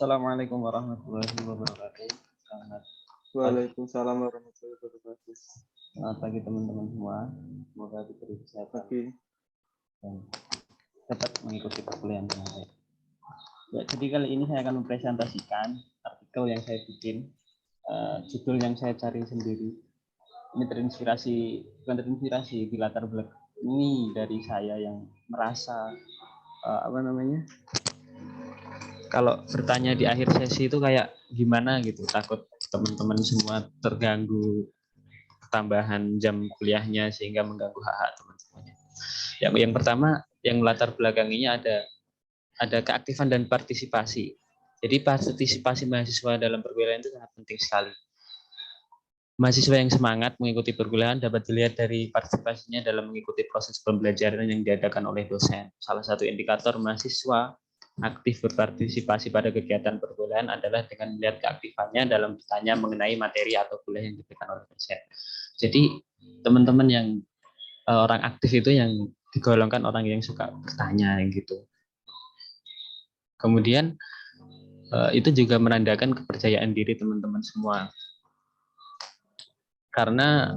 Assalamualaikum warahmatullahi wabarakatuh. Waalaikumsalam warahmatullahi wabarakatuh. Selamat pagi teman-teman semua. Semoga diberi kesehatan dan dapat mengikuti perkuliahan dengan baik. Ya, jadi kali ini saya akan mempresentasikan artikel yang saya bikin, judul yang saya cari sendiri. Ini bukan terinspirasi di latar belakang ini dari saya yang merasa kalau bertanya di akhir sesi itu kayak gimana gitu, takut teman-teman semua terganggu tambahan jam kuliahnya sehingga mengganggu hak-hak teman-temannya. Yang pertama, yang latar belakanginya ada keaktifan dan partisipasi. Jadi partisipasi mahasiswa dalam perkuliahan itu sangat penting sekali. Mahasiswa yang semangat mengikuti perkuliahan dapat dilihat dari partisipasinya dalam mengikuti proses pembelajaran yang diadakan oleh dosen. Salah satu indikator mahasiswa aktif berpartisipasi pada kegiatan perkuliahan adalah dengan melihat keaktifannya dalam bertanya mengenai materi atau kuliah yang diberikan oleh dosen. Jadi teman-teman yang orang aktif itu yang digolongkan orang yang suka bertanya gitu. Kemudian itu juga menandakan kepercayaan diri teman-teman semua. Karena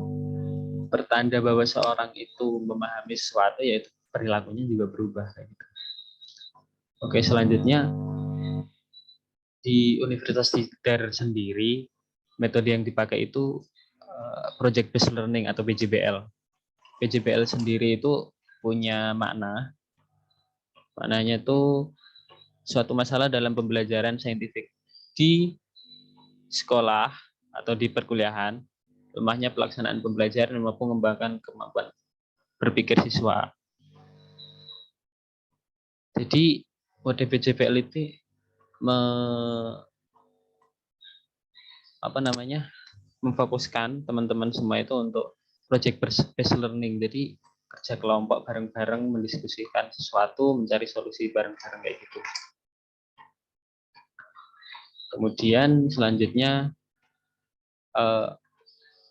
pertanda bahwa seorang itu memahami sesuatu, yaitu perilakunya juga berubah. Gitu. Oke, selanjutnya di Universitas Tidar sendiri, metode yang dipakai itu Project Based Learning atau PJBL. PJBL sendiri itu punya maknanya itu suatu masalah dalam pembelajaran saintifik di sekolah atau di perkuliahan, lemahnya pelaksanaan pembelajaran maupun mengembangkan kemampuan berpikir siswa. Jadi mode PJBL itu memfokuskan teman-teman semua itu untuk project based learning. Jadi kerja kelompok bareng-bareng, mendiskusikan sesuatu, mencari solusi bareng-bareng kayak gitu. Kemudian selanjutnya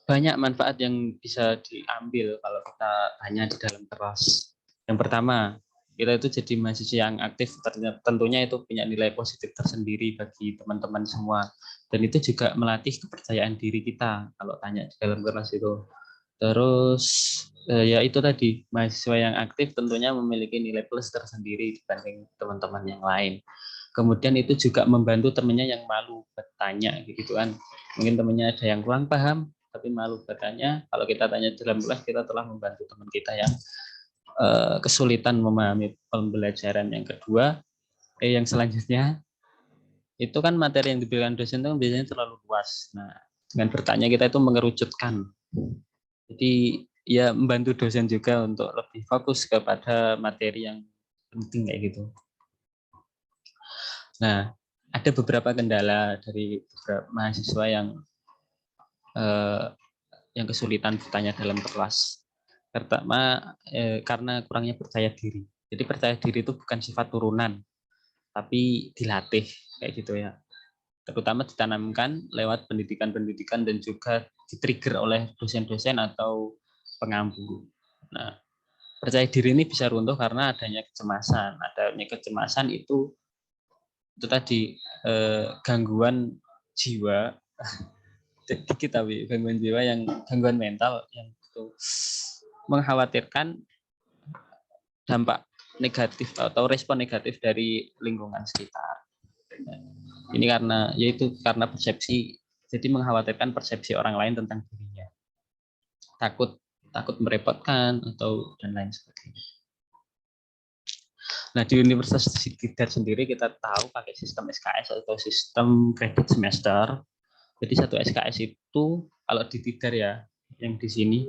banyak manfaat yang bisa diambil kalau kita tanya di dalam kelas. Yang pertama, kita itu jadi mahasiswa yang aktif, tentunya itu punya nilai positif tersendiri bagi teman-teman semua. Dan itu juga melatih kepercayaan diri kita kalau tanya di dalam kelas itu. Terus ya itu tadi, mahasiswa yang aktif tentunya memiliki nilai plus tersendiri dibanding teman-teman yang lain. Kemudian itu juga membantu temannya yang malu bertanya gitu kan. Mungkin temannya ada yang kurang paham tapi malu bertanya. Kalau kita tanya dalam kelas, kita telah membantu teman kita yang kesulitan memahami pembelajaran. Yang kedua, yang selanjutnya itu kan materi yang diberikan dosen itu biasanya terlalu luas. Nah, dengan bertanya kita itu mengerucutkan. Jadi ya membantu dosen juga untuk lebih fokus kepada materi yang penting kayak gitu. Nah, ada beberapa kendala dari beberapa mahasiswa yang kesulitan bertanya dalam kelas. Pertama, karena kurangnya percaya diri. Jadi percaya diri itu bukan sifat turunan, tapi dilatih kayak gitu ya. Terutama ditanamkan lewat pendidikan-pendidikan dan juga di-trigger oleh dosen-dosen atau pengampu. Nah, percaya diri ini bisa runtuh karena adanya kecemasan. Adanya kecemasan itu tadi gangguan jiwa, gangguan jiwa yang gangguan mental yang itu mengkhawatirkan dampak negatif atau respon negatif dari lingkungan sekitar. Ini karena persepsi, jadi mengkhawatirkan persepsi orang lain tentang dirinya, takut merepotkan atau dan lain sebagainya. Nah, di Universitas Tidar sendiri kita tahu pakai sistem SKS atau sistem kredit semester. Jadi satu SKS itu kalau di Tidar ya, yang di sini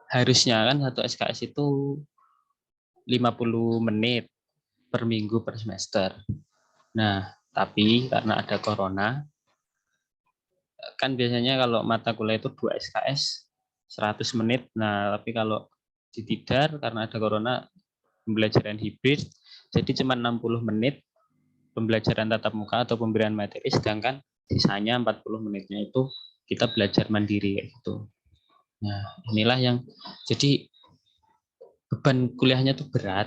harusnya kan satu SKS itu 50 menit per minggu per semester. Nah, tapi karena ada corona, kan biasanya kalau mata kuliah itu 2 SKS 100 menit. Nah, tapi kalau di Tidar karena ada corona, pembelajaran hibrid, jadi cuma 60 menit pembelajaran tatap muka atau pemberian materi, sedangkan sisanya 40 menitnya itu kita belajar mandiri kayak gitu. Nah, inilah yang jadi beban kuliahnya tuh berat.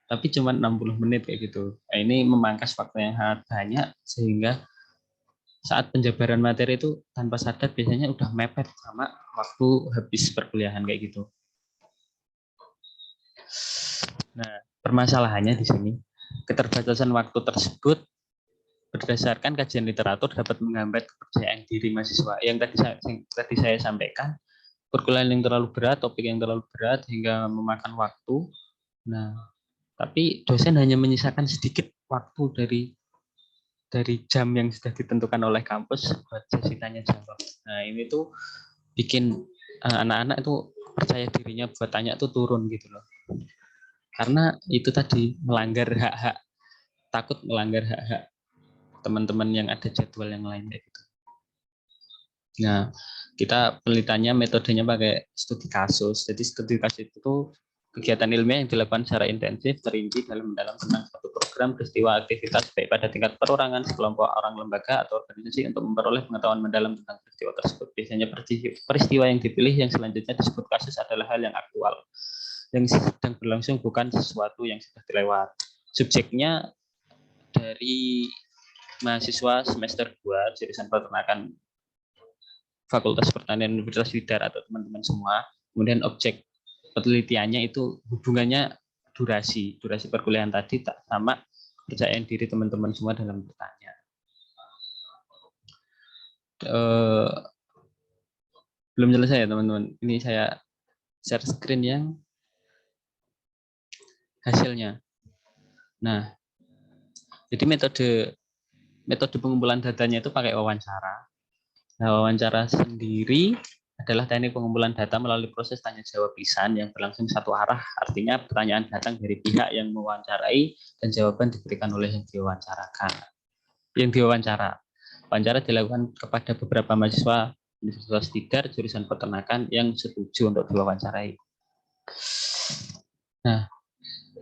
tapi cuma 60 menit kayak gitu. Nah, ini memangkas waktu yang sangat banyak sehingga saat penjabaran materi itu tanpa sadar biasanya udah mepet sama waktu habis perkuliahan kayak gitu. Nah, permasalahannya di sini keterbatasan waktu tersebut berdasarkan kajian literatur dapat menghambat kepercayaan diri mahasiswa. Yang tadi saya sampaikan, perkuliahan yang terlalu berat, topik yang terlalu berat hingga memakan waktu. Nah, tapi dosen hanya menyisakan sedikit waktu dari jam yang sudah ditentukan oleh kampus buat sesi tanya jawab. Nah, ini tuh bikin anak-anak itu percaya dirinya buat tanya tuh turun gitu loh. Karena itu tadi melanggar hak-hak, takut melanggar hak-hak teman-teman yang ada jadwal yang lain kayak gitu. Nah, kita penelitiannya metodenya pakai studi kasus. Jadi studi kasus itu kegiatan ilmiah yang dilakukan secara intensif, terinci dalam mendalam tentang suatu program, peristiwa, aktivitas, baik pada tingkat perorangan, sekelompok orang, lembaga, atau organisasi untuk memperoleh pengetahuan mendalam tentang peristiwa tersebut. Biasanya peristiwa yang dipilih yang selanjutnya disebut kasus adalah hal yang aktual, yang sedang berlangsung, bukan sesuatu yang sudah dilewat. Subjeknya dari mahasiswa semester 2 jurusan peternakan Fakultas Pertanian Universitas Widar atau teman-teman semua. Kemudian objek penelitiannya itu hubungannya durasi perkuliahan tadi tak sama kepercayaan diri teman-teman semua dalam bertanya. Belum selesai ya teman-teman. Ini saya share screen yang hasilnya. Nah, jadi metode pengumpulan datanya itu pakai wawancara. Nah, wawancara sendiri adalah teknik pengumpulan data melalui proses tanya jawab lisan yang berlangsung satu arah. Artinya pertanyaan datang dari pihak yang mewawancarai dan jawaban diberikan oleh yang diwawancarakan. Yang diwawancara. Wawancara dilakukan kepada beberapa mahasiswa Universitas Tidar jurusan peternakan yang setuju untuk diwawancarai. Nah,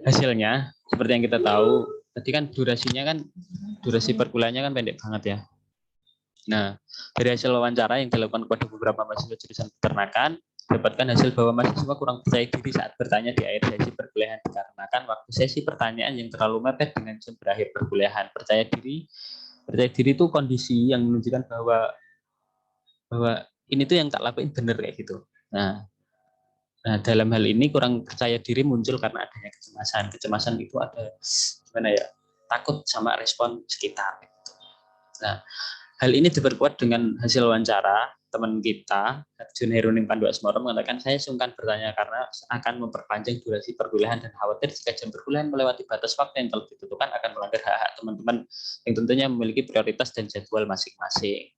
hasilnya seperti yang kita tahu, tadi kan durasi perkuliahannya kan pendek banget ya. Nah, dari hasil wawancara yang dilakukan kepada beberapa mahasiswa jurusan peternakan, dapatkan hasil bahwa mahasiswa kurang percaya diri saat bertanya di akhir sesi perkuliahan dikarenakan waktu sesi pertanyaan yang terlalu mepet dengan jam berakhir perkuliahan. Percaya diri itu kondisi yang menunjukkan bahwa ini tuh yang tak lakuin bener kayak gitu. Nah, dalam hal ini kurang percaya diri muncul karena adanya kecemasan. Kecemasan itu ada gimana ya? Takut sama respon sekitar. Nah, hal ini diperkuat dengan hasil wawancara teman kita, Jun Heruning Pandu Asmoro mengatakan, saya sungkan bertanya karena akan memperpanjang durasi perkuliahan dan khawatir jika jam perkuliahan melewati batas waktu yang telah ditentukan akan melanggar hak-hak teman-teman yang tentunya memiliki prioritas dan jadwal masing-masing.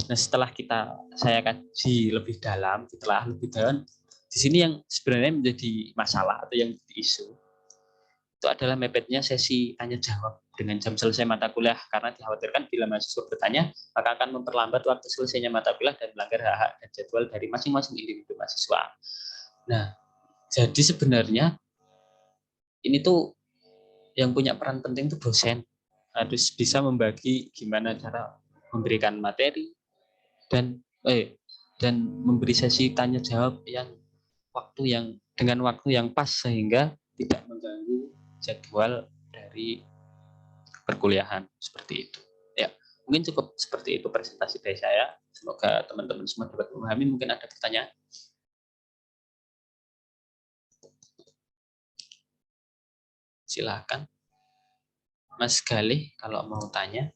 Nah, setelah saya kaji lebih dalam, di sini yang sebenarnya menjadi masalah atau yang menjadi isu itu adalah mepetnya sesi tanya jawab dengan jam selesai mata kuliah, karena dikhawatirkan bila mahasiswa bertanya maka akan memperlambat waktu selesainya mata kuliah dan melanggar hak-hak dan jadwal dari masing-masing individu mahasiswa. Nah, jadi sebenarnya ini tuh yang punya peran penting itu dosen, harus bisa membagi gimana cara memberikan materi dan memberi sesi tanya jawab dengan waktu yang pas sehingga tidak mengganggu jadwal dari perkuliahan seperti itu. Ya, mungkin cukup seperti itu presentasi dari saya. Semoga teman-teman semua dapat memahami. Mungkin ada pertanyaan. Silakan, Mas Galih, kalau mau tanya.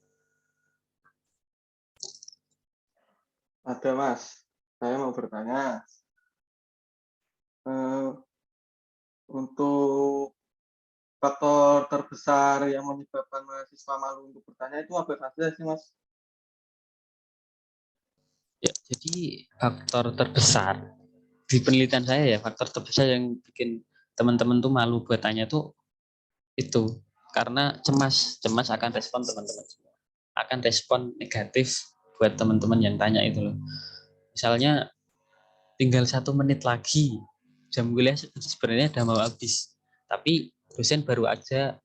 Ada Mas, saya mau bertanya. Untuk faktor terbesar yang menyebabkan mahasiswa malu untuk bertanya itu apa saja sih Mas? Ya, jadi faktor terbesar di penelitian saya ya, faktor terbesar yang bikin teman-teman tuh malu buat tanya tuh itu karena cemas akan respon teman-teman semua, akan respon negatif buat teman-teman yang tanya itu loh. Misalnya tinggal 1 menit lagi jam kuliah sebenarnya udah mau habis, tapi dosen baru aja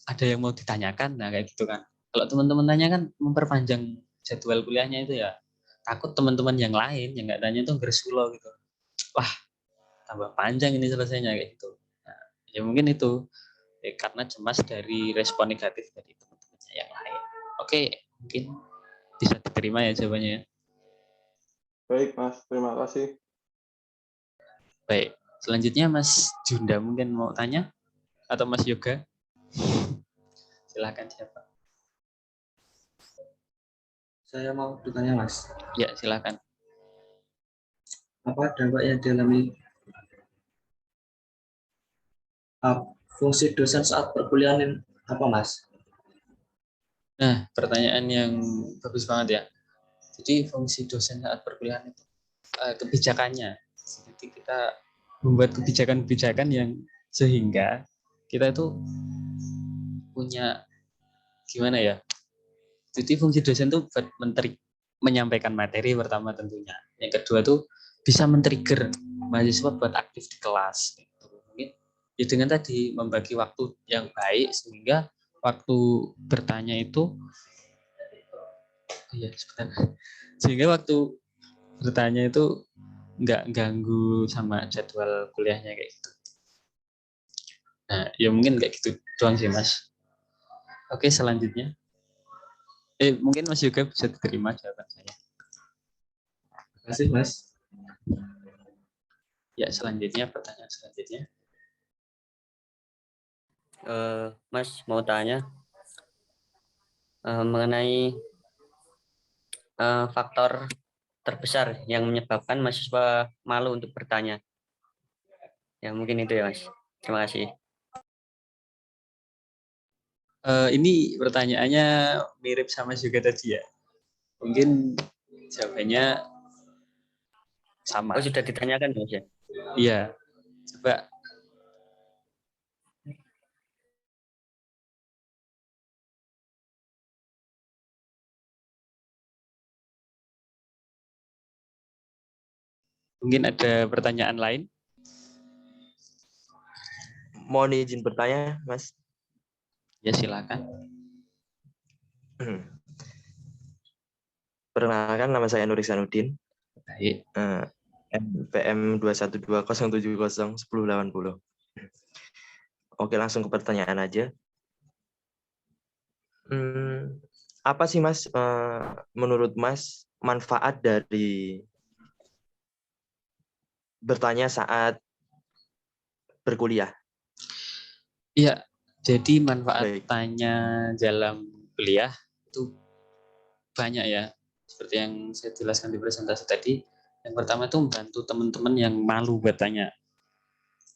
ada yang mau ditanyakan, nah kayak gitu kan. Kalau teman-teman tanya kan memperpanjang jadwal kuliahnya itu ya, takut teman-teman yang lain yang nggak tanya itu gersulo gitu, wah tambah panjang ini selesainya kayak gitu. Nah, Ya mungkin itu karena cemas dari respon negatif dari teman-temannya yang lain. Oke, mungkin bisa diterima ya jawabannya ya. Baik, Mas. Terima kasih. Baik, selanjutnya Mas Junda mungkin mau tanya atau Mas Yoga? Silahkan siapa? Saya mau bertanya, Mas. Ya, silahkan. Apa dampak yang dialami fungsi dosen saat perkuliahan apa, Mas? Nah, pertanyaan yang bagus banget ya. Jadi fungsi dosen saat perkuliahan itu kebijakannya. Jadi kita membuat kebijakan-kebijakan yang sehingga kita itu punya gimana ya? Jadi fungsi dosen itu buat menyampaikan materi pertama tentunya. Yang kedua tuh bisa men-trigger mahasiswa buat aktif di kelas. Gitu. Mungkin ya dengan tadi membagi waktu yang baik sehingga waktu bertanya itu sehingga waktu bertanya itu nggak ganggu sama jadwal kuliahnya kayak gitu. Nah, ya mungkin kayak gitu doang sih Mas. Oke, selanjutnya. Mungkin Mas juga bisa diterima jawaban saya. Terima kasih, Mas. Ya, selanjutnya pertanyaan selanjutnya. Mas mau tanya mengenai faktor terbesar yang menyebabkan mahasiswa malu untuk bertanya. Ya mungkin itu ya Mas. Terima kasih. Ini pertanyaannya mirip sama juga tadi ya. Mungkin jawabannya sama. Oh sudah ditanyakan Mas ya? Iya. Coba. Mungkin ada pertanyaan lain? Mohon izin bertanya, Mas. Ya, silakan. Perkenalkan, nama saya Nur Ihsanuddin. Baik. NPM 21207011080. Oke, langsung ke pertanyaan aja. Apa sih Mas, menurut Mas, manfaat dari bertanya saat berkuliah? Iya, jadi manfaat Baik. tanya dalam kuliah itu banyak ya. Seperti yang saya jelaskan di presentasi tadi, yang pertama itu membantu teman-teman yang malu buat tanya.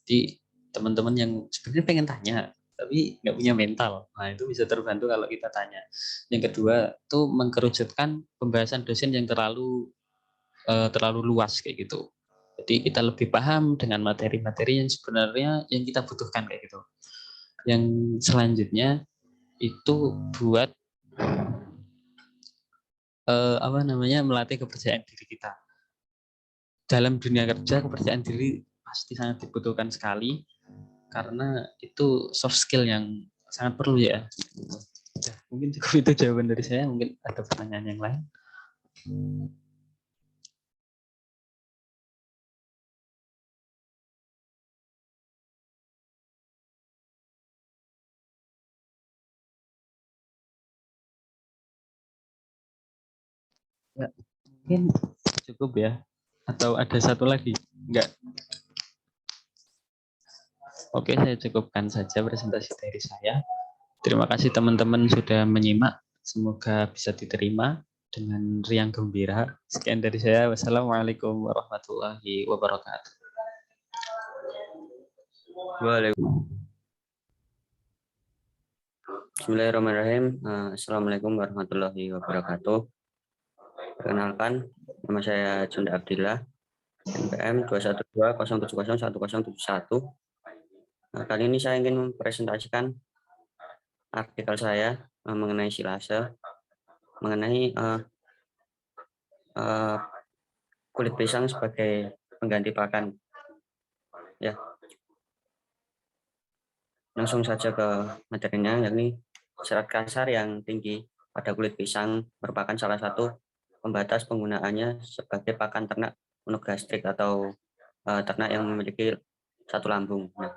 Jadi teman-teman yang sebenarnya pengen tanya, tapi nggak punya mental. Nah, itu bisa terbantu kalau kita tanya. Yang kedua, itu mengkerucutkan pembahasan dosen yang terlalu luas kayak gitu. Jadi kita lebih paham dengan materi-materi yang sebenarnya yang kita butuhkan kayak gitu. Yang selanjutnya itu buat melatih kepercayaan diri kita. Dalam dunia kerja kepercayaan diri pasti sangat dibutuhkan sekali karena itu soft skill yang sangat perlu ya. Mungkin cukup itu jawaban dari saya. Mungkin ada pertanyaan yang lain. Ya, mungkin cukup ya. Atau ada satu lagi? Enggak. Oke, saya cukupkan saja presentasi dari saya. Terima kasih teman-teman sudah menyimak. Semoga bisa diterima dengan riang gembira. Sekian dari saya. Wassalamualaikum warahmatullahi wabarakatuh. Bismillahirrahmanirrahim. Assalamualaikum warahmatullahi wabarakatuh. Perkenalkan, nama saya Junda Abdillah, NPM 21207011071. Kali ini saya ingin mempresentasikan artikel saya mengenai silase, mengenai kulit pisang sebagai pengganti pakan. Ya, langsung saja ke materinya, yakni serat kasar yang tinggi pada kulit pisang merupakan salah satu pembatas penggunaannya sebagai pakan ternak monogastrik atau ternak yang memiliki satu lambung. Nah,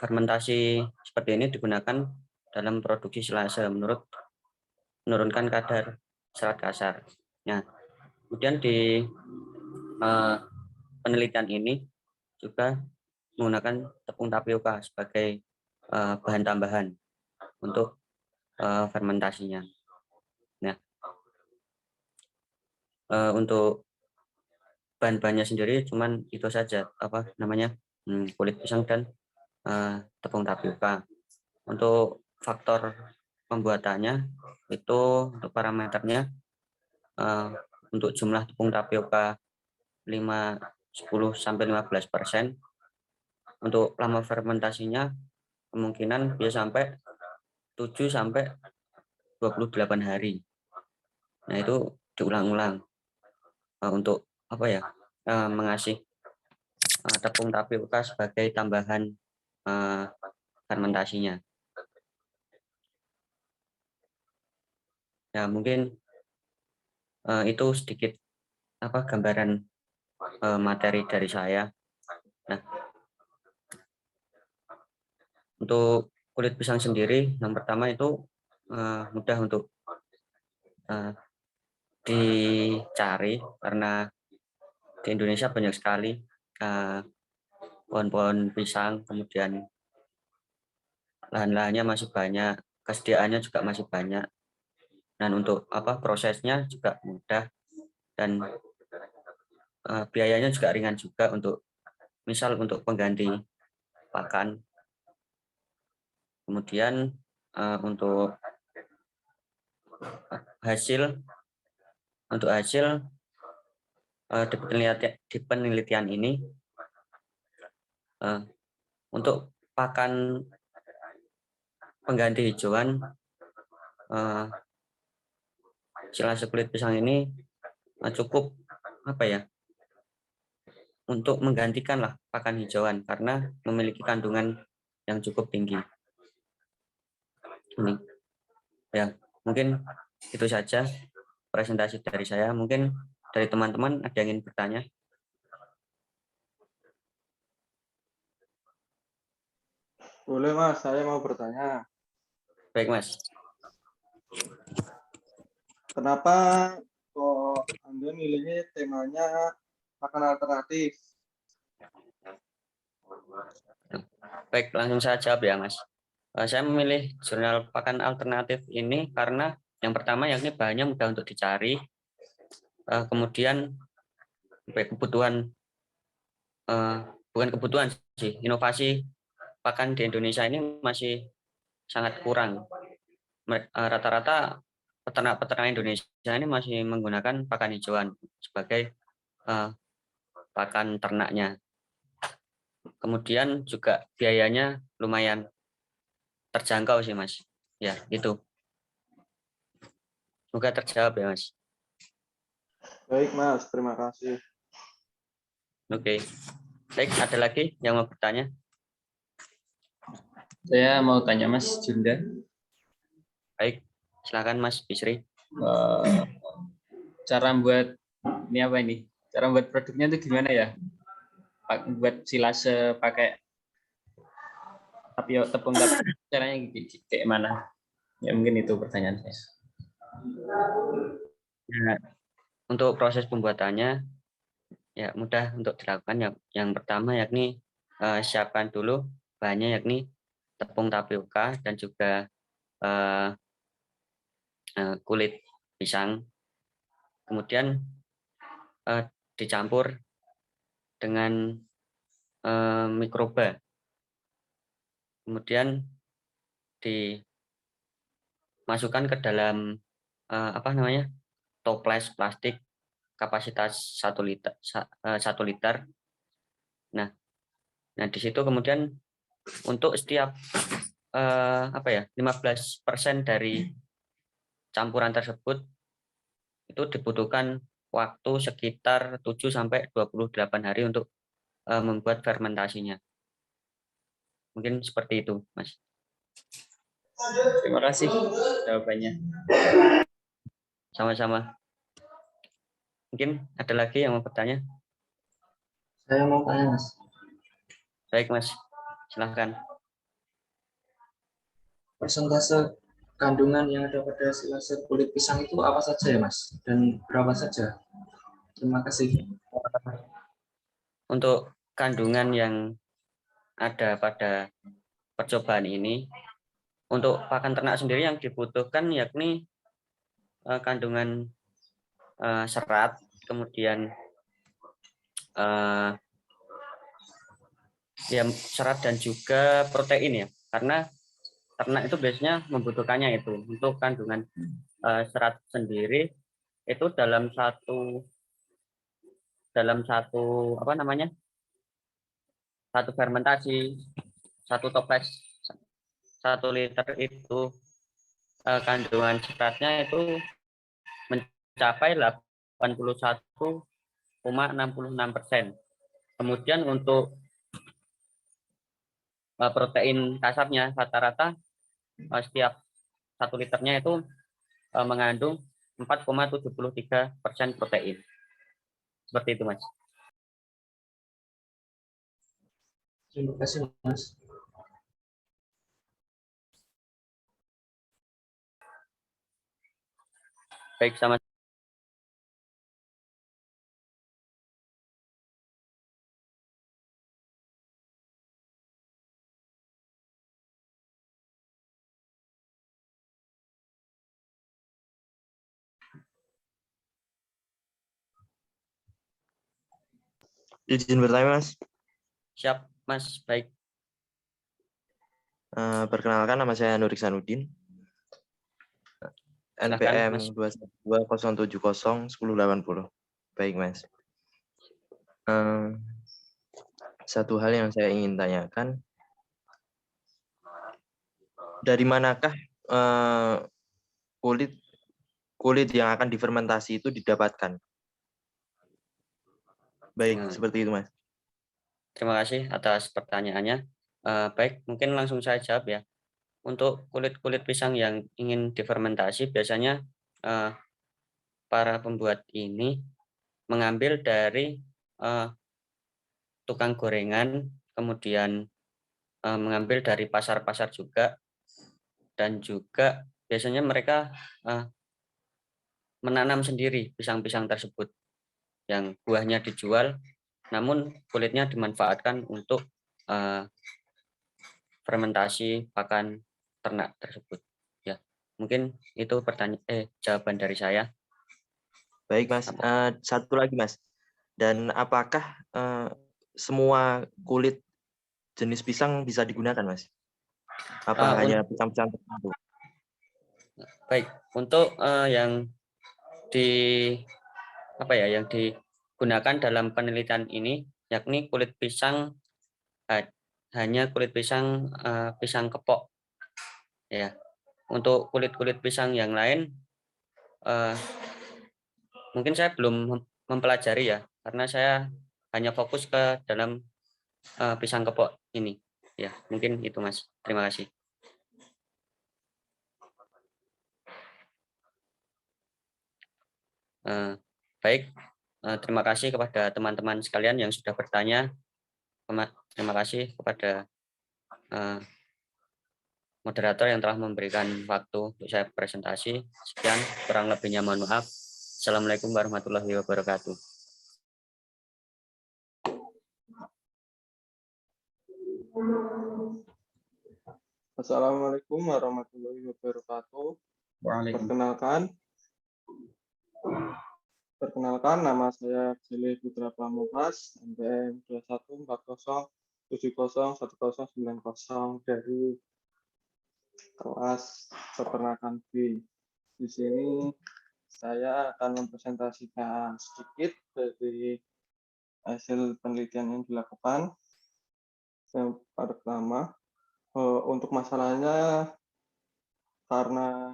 fermentasi seperti ini digunakan dalam produksi silase menurunkan kadar serat kasar. Nah, kemudian di penelitian ini juga menggunakan tepung tapioka sebagai bahan tambahan untuk fermentasinya. Nah, untuk bahan-bahannya sendiri cuman itu saja, kulit pisang dan tepung tapioka. Untuk faktor pembuatannya itu untuk parameternya untuk jumlah tepung tapioka 10 sampai 15%. Untuk lama fermentasinya kemungkinan bisa sampai 7 sampai 28 hari. Nah, itu diulang-ulang untuk mengasih tepung tapioka sebagai tambahan fermentasinya. Ya, mungkin itu sedikit gambaran materi dari saya. Nah, untuk kulit pisang sendiri, yang pertama itu mudah untuk dicari karena di Indonesia banyak sekali pohon-pohon pisang, kemudian lahan-lahannya masih banyak, kesediaannya juga masih banyak. Dan untuk prosesnya juga mudah dan biayanya juga ringan juga untuk pengganti pakan. Kemudian untuk hasil di penelitian ini untuk pakan pengganti hijauan silase kulit pisang ini cukup untuk menggantikan pakan hijauan karena memiliki kandungan yang cukup tinggi. Ini ya, mungkin itu saja presentasi dari saya. Mungkin dari teman-teman ada yang ingin bertanya? Boleh Mas, saya mau bertanya. Baik Mas. Kenapa kok Anda milihnya temanya pakan alternatif? Baik, langsung saya jawab ya Mas. Saya memilih jurnal pakan alternatif ini karena yang pertama yakni bahannya mudah untuk dicari, kemudian kebutuhan bukan kebutuhan sih, inovasi pakan di Indonesia ini masih sangat kurang. Rata-rata peternak-peternak Indonesia ini masih menggunakan pakan hijauan sebagai pakan ternaknya. Kemudian juga biayanya lumayan terjangkau sih Mas. Ya, itu. Semoga terjawab ya Mas. Baik Mas, terima kasih. Oke. Baik, ada lagi yang mau bertanya? Saya mau tanya Mas Junda. Baik, silakan Mas Bisri. Cara buat ini? Cara buat produknya itu gimana ya? Buat silase pakai tepung tapioka, caranya kayak mana? Ya mungkin itu pertanyaan saya. Nah, untuk proses pembuatannya ya mudah untuk dilakukan. Yang pertama yakni siapkan dulu bahannya yakni tepung tapioka dan juga kulit pisang. Kemudian dicampur dengan mikroba. Kemudian dimasukkan ke dalam toples plastik kapasitas 1 liter. Nah, di situ kemudian untuk setiap 15% dari campuran tersebut itu dibutuhkan waktu sekitar 7 sampai 28 hari untuk membuat fermentasinya. Mungkin seperti itu, Mas. Terima kasih jawabannya. Sama-sama. Mungkin ada lagi yang mau bertanya? Saya mau tanya Mas. Baik Mas, silahkan. persentase kandungan yang ada pada silase kulit pisang itu apa saja ya Mas? Dan berapa saja? Terima kasih. Untuk kandungan yang ada pada percobaan ini, untuk pakan ternak sendiri yang dibutuhkan yakni kandungan serat, kemudian ya serat dan juga protein ya, karena ternak itu biasanya membutuhkannya itu. Untuk kandungan serat sendiri itu dalam satu apa namanya, satu fermentasi, satu toples 1 liter itu kandungan seratnya itu mencapai 81,66%. Kemudian untuk protein kasarnya rata-rata setiap 1 liternya itu mengandung 4,73% protein. Seperti itu, Mas. Terima kasih Mas. Baik, sama. Izin bertanya, Mas. Siap, Mas. Baik. Perkenalkan, nama saya Nur Iksanuddin. Silakan, NPM Mas. 212701080. Baik, Mas. Satu hal yang saya ingin tanyakan, dari manakah kulit yang akan difermentasi itu didapatkan? Baik, seperti itu, Mas. Terima kasih atas pertanyaannya. Baik, mungkin langsung saya jawab ya. Untuk kulit-kulit pisang yang ingin difermentasi, biasanya para pembuat ini mengambil dari tukang gorengan, kemudian mengambil dari pasar-pasar juga, dan juga biasanya mereka menanam sendiri pisang-pisang tersebut yang buahnya dijual, namun kulitnya dimanfaatkan untuk fermentasi pakan ternak tersebut. Ya, mungkin itu jawaban dari saya. Baik, Mas. Satu lagi, Mas. Dan apakah semua kulit jenis pisang bisa digunakan, Mas? Apa hanya pisang-pisang tertentu? Baik, untuk yang digunakan dalam penelitian ini, yakni kulit pisang, hanya kulit pisang pisang kepok. Ya, untuk kulit-kulit pisang yang lain, mungkin saya belum mempelajari ya, karena saya hanya fokus ke dalam pisang kepok ini. Ya, mungkin itu, Mas. Terima kasih. Baik, terima kasih kepada teman-teman sekalian yang sudah bertanya. Terima kasih kepada moderator yang telah memberikan waktu untuk saya presentasi. Sekian, kurang lebihnya mohon maaf. Assalamualaikum warahmatullahi wabarakatuh. Assalamualaikum warahmatullahi wabarakatuh. Perkenalkan, nama saya Jili Putra Pamungkas, NPM 21407010190 dari kelas peternakan B. Di sini saya akan mempresentasikan sedikit dari hasil penelitian yang dilakukan. Yang pertama, untuk masalahnya karena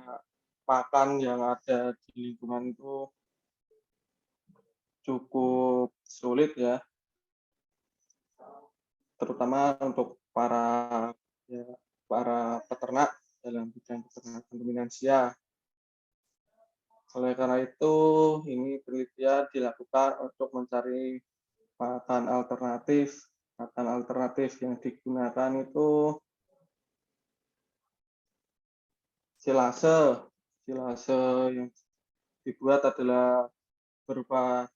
pakan yang ada di lingkungan itu cukup sulit ya, terutama untuk para peternak dalam bidang peternakan ruminansia. Oleh karena itu, ini penelitian dilakukan untuk mencari pakan alternatif. Pakan alternatif yang digunakan itu silase. Silase yang dibuat adalah berupa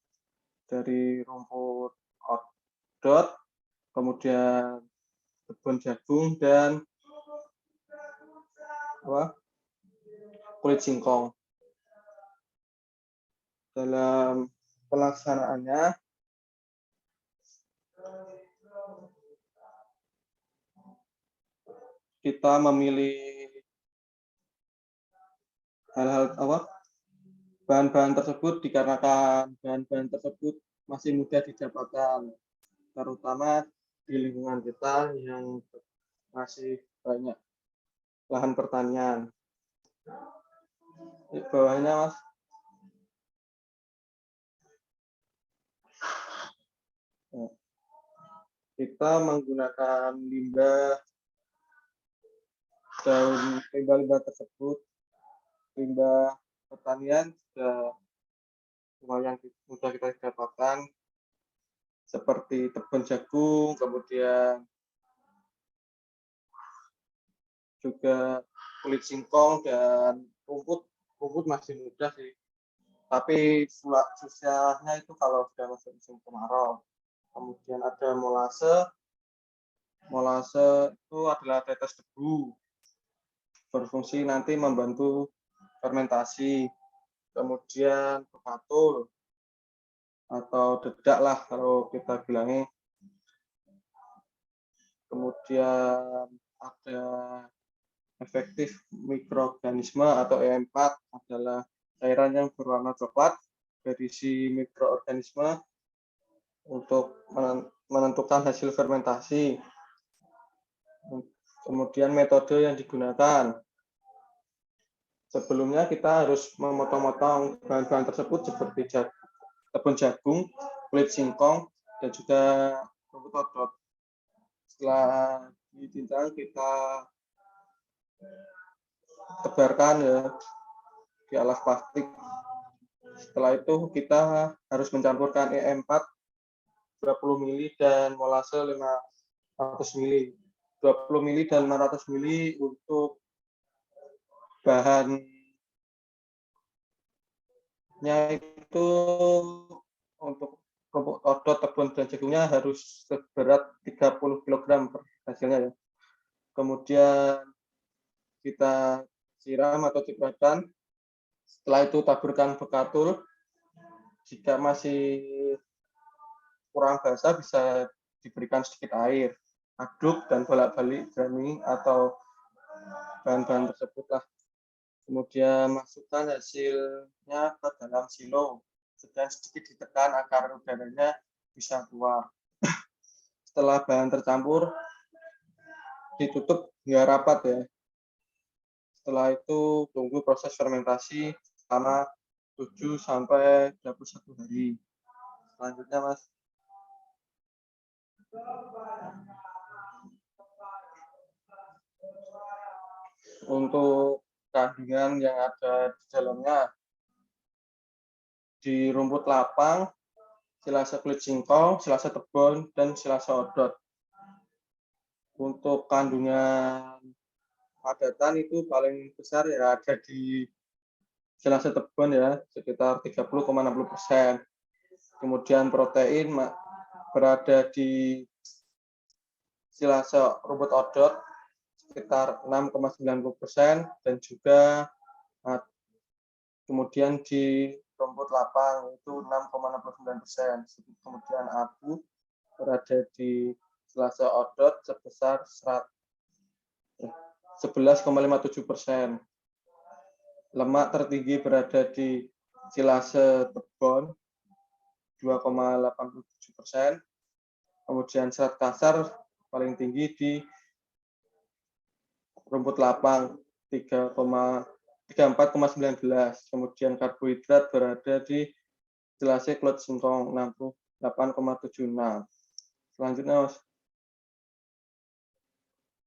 dari rumput odot, kemudian kebun jagung dan kulit singkong. Dalam pelaksanaannya kita memilih hal-hal bahan-bahan tersebut dikarenakan bahan-bahan tersebut masih mudah didapatkan, terutama di lingkungan kita yang masih banyak lahan pertanian. Di bawahnya, Mas. Kita menggunakan limbah tersebut, limbah pertanian sudah lumayan mudah kita dapatkan, seperti tebon jagung, kemudian juga kulit singkong dan rumput. Rumput masih mudah sih, tapi susahnya itu kalau sudah masuk musim kemarau. Kemudian ada molase. Molase itu adalah tetes debu, berfungsi nanti membantu fermentasi. Kemudian bekatul atau dedak lah kalau kita bilangnya. Kemudian ada efektif mikroorganisme atau E4, adalah cairan yang berwarna coklat berisi mikroorganisme untuk menentukan hasil fermentasi. Kemudian metode yang digunakan. Sebelumnya kita harus memotong-motong bahan-bahan tersebut seperti tepung jagung, kulit singkong, dan juga rumput odot. Setelah ditincang, kita tebarkan ya di alas plastik. Setelah itu kita harus mencampurkan E4 20 ml dan molase 500 ml. 20 ml dan 500 ml untuk bahannya itu, untuk rumput odot, tepung dan jagungnya harus seberat 30 kg per hasilnya ya. Kemudian kita siram atau cipratan. Setelah itu taburkan bekatul. Jika masih kurang basah bisa diberikan sedikit air. Aduk dan bolak-balik drum atau bahan-bahan tersebut lah. Kemudian masukkan hasilnya ke dalam silo dan sedikit ditekan agar udaranya bisa keluar. Setelah bahan tercampur, ditutup hingga rapat ya. Setelah itu tunggu proses fermentasi selama 7 sampai 21 hari. Selanjutnya, Mas. Untuk kandungan yang ada di dalamnya, di rumput lapang, silase kulit singkong, silase tebon, dan silase odot. Untuk kandungan padatan itu paling besar ya ada di silase tebon ya, sekitar 30,60%. Kemudian protein berada di silase rumput odot sekitar 6,90%, dan juga kemudian di rumput lapang itu 6,69%. Kemudian abu berada di silase odot sebesar 11,57%. Lemak tertinggi berada di silase tebon 2,87%. Kemudian serat kasar paling tinggi di rumput lapang 34,19. Kemudian karbohidrat berada di silase kulit singkong 68,76. Selanjutnya, Mas.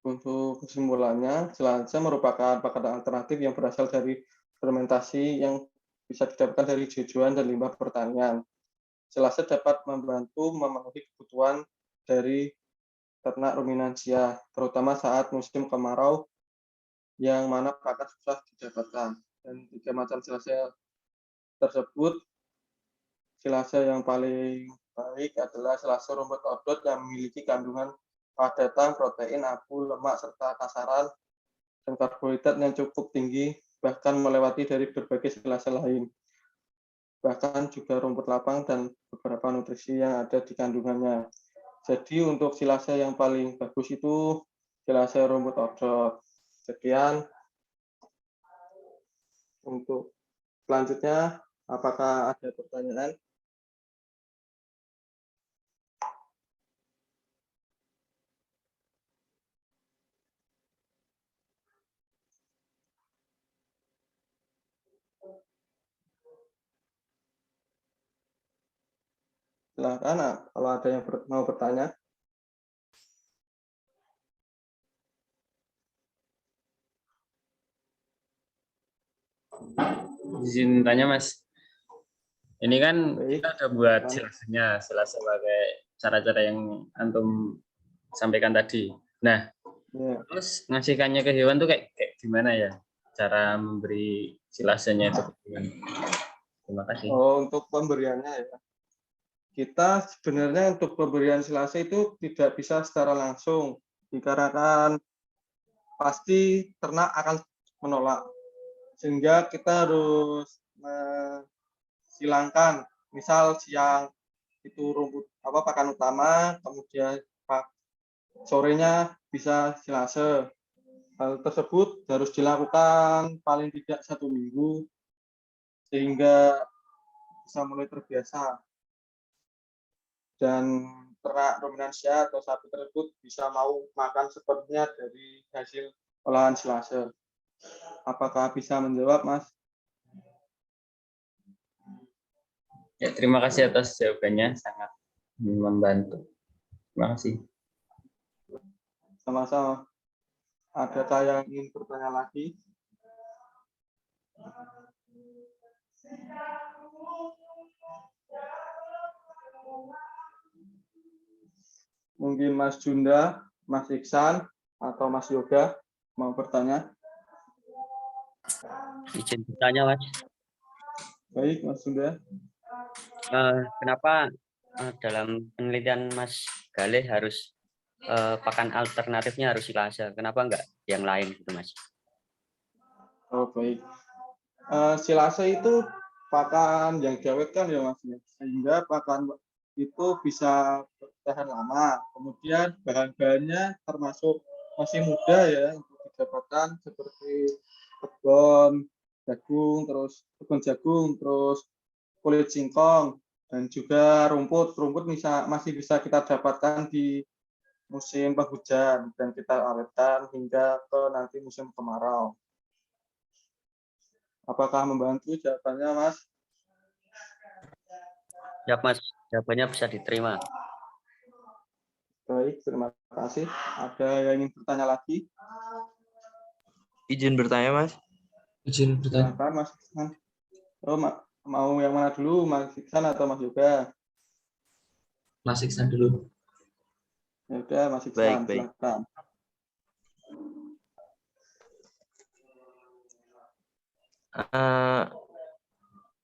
Untuk kesimpulannya, silase merupakan pakan alternatif yang berasal dari fermentasi yang bisa didapatkan dari jejuan dan limbah pertanian. Silase dapat membantu memenuhi kebutuhan dari ternak ruminansia, terutama saat musim kemarau yang mana pakan susah didapatkan. Dan 3 macam silase tersebut, silase yang paling baik adalah silase rumput odot yang memiliki kandungan padatan, protein, abu, lemak, serta kasaran dan karbohidrat yang cukup tinggi, bahkan melewati dari berbagai silase lain. Bahkan juga rumput lapang dan beberapa nutrisi yang ada di kandungannya. Jadi untuk silase yang paling bagus itu silase rumput odot. Sekian untuk selanjutnya, apakah ada pertanyaan? Silakan kalau ada yang mau bertanya. Izin tanya Mas, ini kan Baik. kita udah buat Silakan. silasenya, silase pakai cara-cara yang antum sampaikan tadi. Nah, Ya. terus ngasihkannya ke hewan tuh kayak gimana ya? Cara memberi silasenya itu ke hewan. Terima kasih. Oh, untuk pemberiannya ya. Kita sebenarnya untuk pemberian silase itu tidak bisa secara langsung, dikarenakan pasti ternak akan menolak. Sehingga kita harus silangkan, misal siang itu rumput pakan utama, kemudian sorenya bisa silase. Hal tersebut harus dilakukan paling tidak 1 minggu sehingga bisa mulai terbiasa dan ternak ruminansia atau sapi tersebut bisa mau makan sepenuhnya dari hasil olahan silase. Apakah bisa menjawab, Mas? Ya, terima kasih atas jawabannya, sangat membantu. Terima kasih. Sama-sama. Adakah yang ingin bertanya lagi? Mungkin Mas Junda, Mas Iksan, atau Mas Yoga mau bertanya? Izin bertanya, Mas. Baik, Mas Junda. Kenapa dalam penelitian Mas Galih harus pakan alternatifnya harus silase? Kenapa enggak yang lain gitu, Mas? Oh, baik. Silase itu pakan yang diawetkan ya, Mas. Sehingga pakan itu bisa bertahan lama. Kemudian bahan-bahannya termasuk masih muda ya untuk didapatkan seperti kebun jagung, terus kulit singkong dan juga rumput. Rumput masih bisa kita dapatkan di musim penghujan dan kita awetkan hingga ke nanti musim kemarau. Apakah membantu jawabannya, Mas? Ya, Mas. Jawabannya bisa diterima. Baik, terima kasih. Ada yang ingin bertanya lagi? Izin bertanya, Mas. Izin bertanya. Silakan, Mas Iksan. Oh, mau yang mana dulu, Mas Iksan atau Mas Yoga? Mas Iksan dulu. Ya udah, Mas Iksan, Baik. silakan.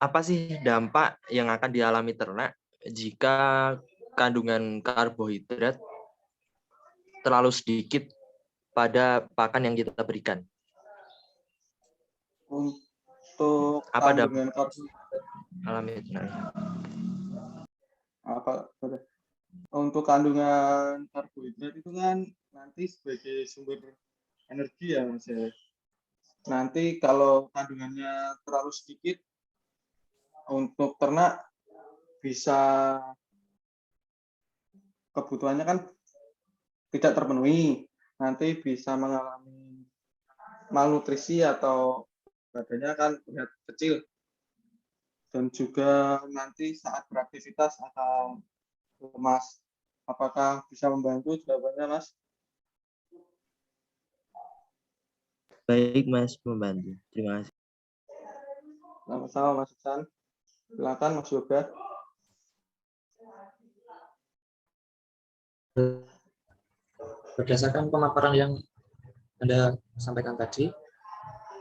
Apa sih dampak yang akan dialami ternak jika kandungan karbohidrat terlalu sedikit pada pakan yang kita berikan? Untuk Apa kandungan dampak alami ternak? Untuk kandungan karbohidrat itu kan nanti sebagai sumber energi ya, Mas. Nanti kalau kandungannya terlalu sedikit, untuk ternak bisa kebutuhannya kan tidak terpenuhi. Nanti bisa mengalami malnutrisi atau badannya kan terlihat kecil. Dan juga nanti saat beraktivitas akan lemas. Apakah bisa membantu jawabannya, Mas? Baik, Mas, membantu. Terima kasih. Sama-sama, Mas Iksan. Silakan, Mas Yoga. Berdasarkan pemaparan yang Anda sampaikan tadi,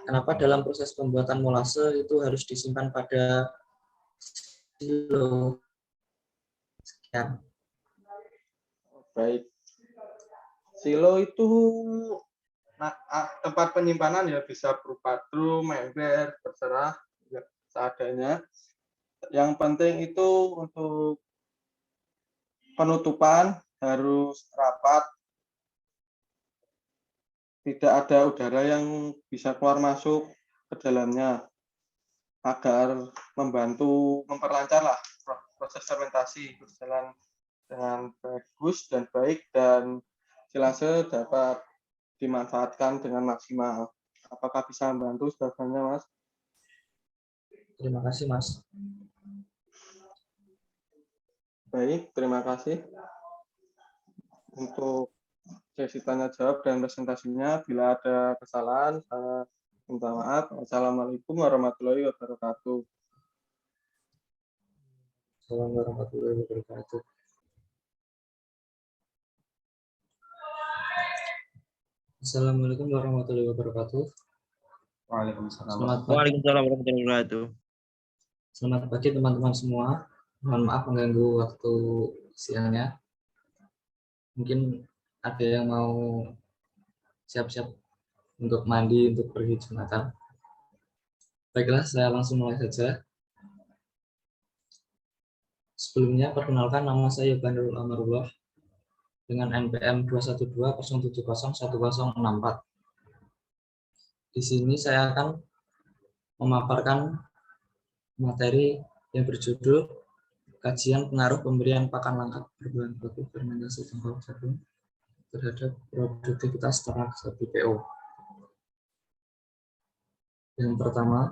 kenapa dalam proses pembuatan molase itu harus disimpan pada silo. Sekian. Baik. Silo itu tempat penyimpanan ya, bisa berupa drum, ember, terserah ya, seadanya. Yang penting itu untuk penutupan harus rapat, tidak ada udara yang bisa keluar masuk ke dalamnya, agar membantu memperlancarlah proses fermentasi berjalan dengan bagus dan baik, dan silase dapat dimanfaatkan dengan maksimal. Apakah bisa membantu sebagiannya, Mas? Terima kasih, Mas. Baik, terima kasih untuk sesi tanya jawab dan presentasinya. Bila ada kesalahan, saya minta maaf. Assalamualaikum warahmatullahi wabarakatuh. Assalamualaikum warahmatullahi wabarakatuh. Assalamualaikum warahmatullahi wabarakatuh. Waalaikumsalam. Selamat pagi. Waalaikumsalam warahmatullahi wabarakatuh. Selamat pagi teman-teman semua. Mohon maaf mengganggu waktu siangnya. Mungkin ada yang mau siap-siap untuk mandi, untuk pergi Jumatan. Baiklah, saya langsung mulai saja. Sebelumnya, perkenalkan nama saya Yoga Nurul Amarullah dengan NPM 212070104. Di sini saya akan memaparkan materi yang berjudul Kajian Pengaruh Pemberian Pakan Lengkap Berbahan Baku Fermentasi Tongkol Jagung terhadap produktivitas ternak sapi PO. Yang pertama,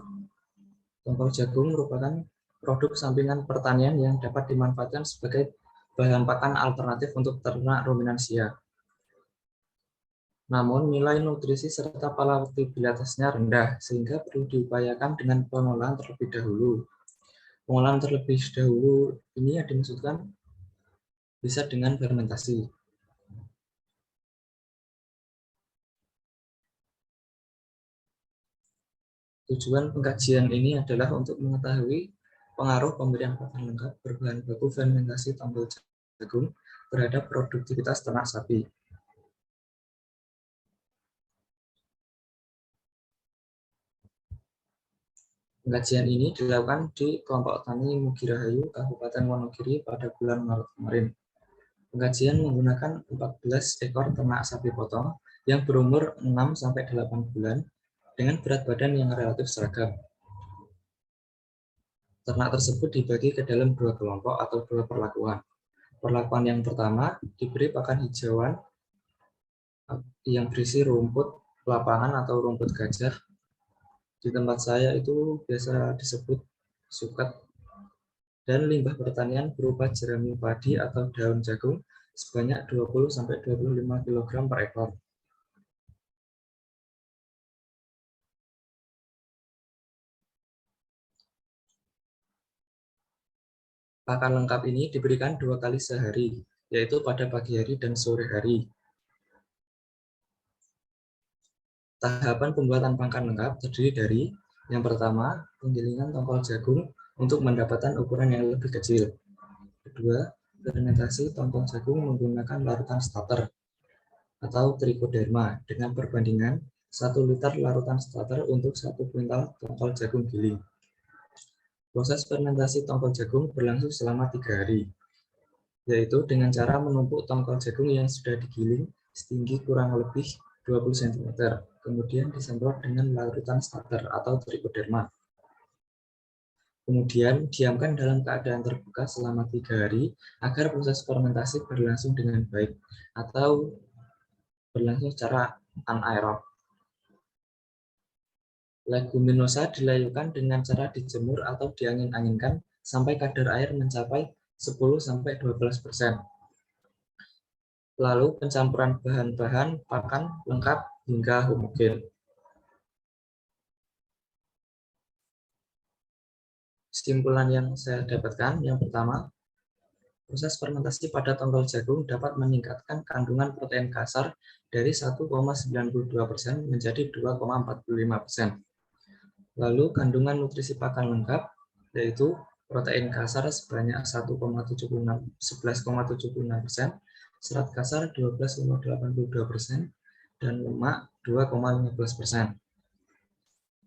tongkol jagung merupakan produk sampingan pertanian yang dapat dimanfaatkan sebagai bahan pakan alternatif untuk ternak ruminansia. Namun, nilai nutrisi serta palatabilitasnya rendah, sehingga perlu diupayakan dengan pengolahan terlebih dahulu. Pengolahan terlebih dahulu ini yang dimaksudkan bisa dengan fermentasi. Tujuan pengkajian ini adalah untuk mengetahui pengaruh pemberian pakan lengkap berbahan baku fermentasi tongkol jagung terhadap produktivitas ternak sapi. Pengkajian ini dilakukan di kelompok tani Mugirahayu, Kabupaten Wonogiri pada bulan Maret kemarin. Pengkajian menggunakan 14 ekor ternak sapi potong yang berumur 6-8 bulan dengan berat badan yang relatif seragam. Ternak tersebut dibagi ke dalam dua kelompok atau dua perlakuan. Perlakuan yang pertama diberi pakan hijauan yang berisi rumput lapangan atau rumput gajah. Di tempat saya itu biasa disebut suket, dan limbah pertanian berupa jerami padi atau daun jagung sebanyak 20-25 kg per ekor. Pakan lengkap ini diberikan 2 kali sehari, yaitu pada pagi hari dan sore hari. Tahapan pembuatan pakan lengkap terdiri dari yang pertama, penggilingan tongkol jagung untuk mendapatkan ukuran yang lebih kecil. Kedua, fermentasi tongkol jagung menggunakan larutan starter atau trichoderma dengan perbandingan 1 liter larutan starter untuk 1 kuintal tongkol jagung giling. Proses fermentasi tongkol jagung berlangsung selama 3 hari, yaitu dengan cara menumpuk tongkol jagung yang sudah digiling setinggi kurang lebih 20 cm, kemudian disemprot dengan larutan starter atau trichoderma. Kemudian diamkan dalam keadaan terbuka selama 3 hari agar proses fermentasi berlangsung dengan baik atau berlangsung secara anaerob. Leguminosa dilayukan dengan cara dijemur atau diangin-anginkan sampai kadar air mencapai 10-12%. Lalu pencampuran bahan-bahan pakan lengkap hingga homogen. Kesimpulan yang saya dapatkan, yang pertama, proses fermentasi pada tongkol jagung dapat meningkatkan kandungan protein kasar dari 1,92% menjadi 2,45%. Lalu kandungan nutrisi pakan lengkap yaitu protein kasar sebanyak 11,76%, serat kasar 12,82%, dan lemak 2,15%.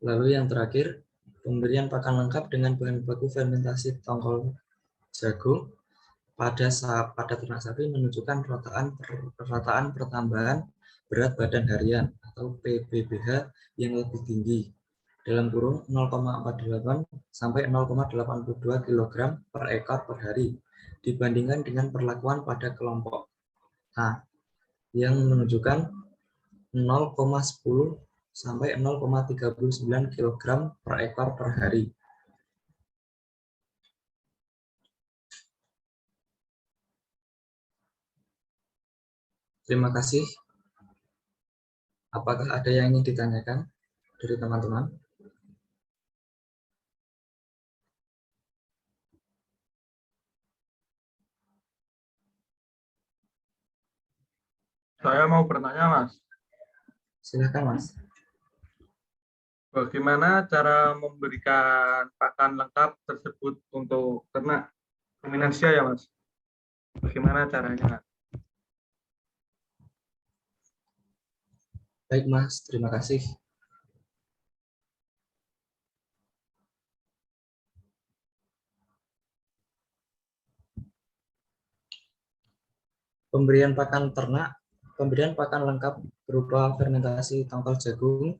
Lalu yang terakhir, pemberian pakan lengkap dengan bahan baku fermentasi tongkol jagung pada ternak sapi menunjukkan rataan pertambahan berat badan harian atau PBBH yang lebih tinggi dalam kurung 0,48 sampai 0,82 kg per ekor per hari dibandingkan dengan perlakuan pada kelompok A yang menunjukkan 0,10 sampai 0,39 kg per ekor per hari. Terima kasih. Apakah ada yang ingin ditanyakan dari teman-teman? Saya mau bertanya, Mas. Silakan, Mas. Bagaimana cara memberikan pakan lengkap tersebut untuk ternak ruminansia ya, Mas? Bagaimana caranya? Baik, Mas. Terima kasih. Pemberian pakan lengkap berupa fermentasi tongkol jagung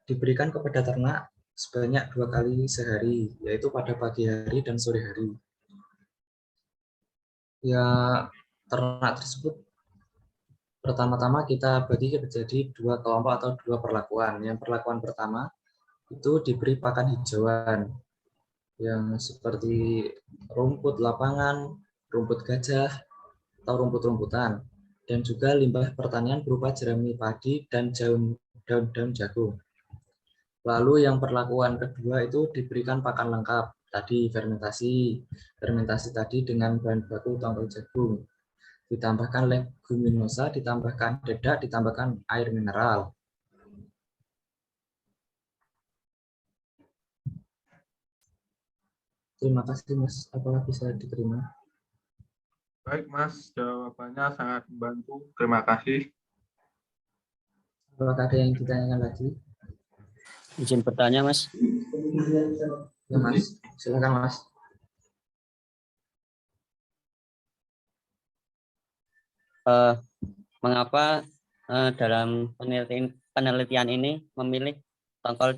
diberikan kepada ternak sebanyak 2 kali sehari, yaitu pada pagi hari dan sore hari. Ya, ternak tersebut pertama-tama kita bagi menjadi 2 kelompok atau 2 perlakuan. Yang perlakuan pertama itu diberi pakan hijauan yang seperti rumput lapangan, rumput gajah, atau rumput-rumputan, dan juga limbah pertanian berupa jerami padi dan daun-daun jagung. Lalu yang perlakuan kedua itu diberikan pakan lengkap, tadi fermentasi tadi dengan bahan baku tongkol jagung, ditambahkan leguminosa, ditambahkan dedak, ditambahkan air mineral. Terima kasih, Mas. Apakah bisa diterima? Baik, Mas. Jawabannya sangat membantu. Terima kasih. Apakah ada yang ditanyakan lagi? Izin bertanya, Mas. Ya, Mas. Silakan, Mas. Mengapa dalam penelitian ini memilih tongkol